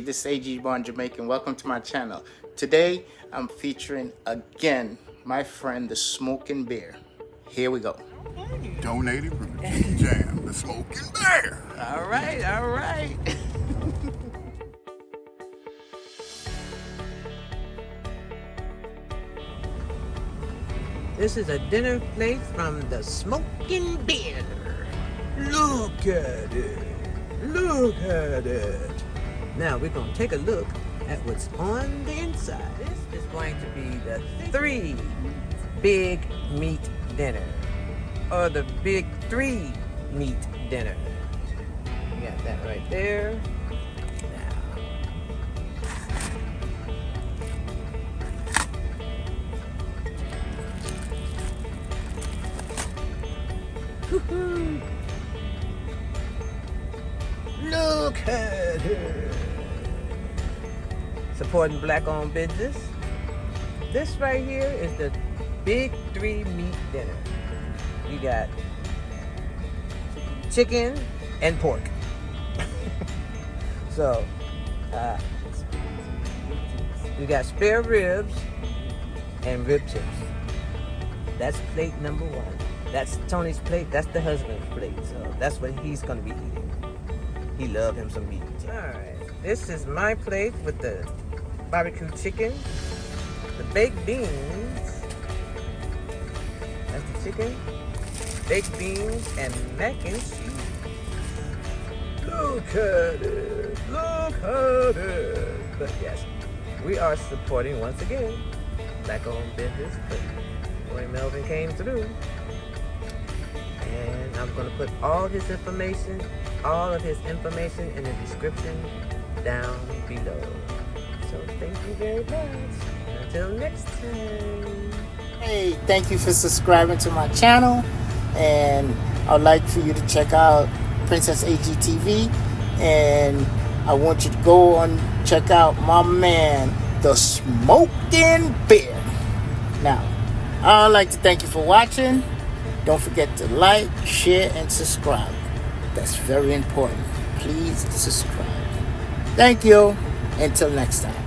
this is AG Born Jamaican. Welcome to my channel. Today, I'm featuring again my friend, the Smokin'Bear. Here we go. Donated from the Chicken Jam, the Smokin'Bear. All right, all right. This is a dinner plate from the Smokin'Bear. Look at it. Look at it. Now we're going to take a look at what's on the inside. This is going to be the 3 big meat dinner, or the big 3 meat dinner. You got that right there. Woohoo! Look at it! Supporting black-owned business. This right here is the big 3 meat dinner. You got chicken and pork. So, you got spare ribs and rib chips. That's plate number 1. That's Tony's plate. That's the husband's plate. So that's what he's going to be eating. He loves him some meat. All right. This is my plate with the barbecue chicken, the baked beans. That's the chicken. Baked beans and mac and cheese. Look at it. Look at it. But yes, we are supporting once again black-owned business. But boy, Melvin came through. And I'm going to put all of his information in the description down below. So thank you very much. Until next time. Hey, thank you for subscribing to my channel. And I'd like for you to check out PrincessAG Tv. And I want you to go and check out my man, the Smokin'Bear. Now, I'd like to thank you for watching. Don't forget to like, share, and subscribe. That's very important. Please subscribe. Thank you. Until next time.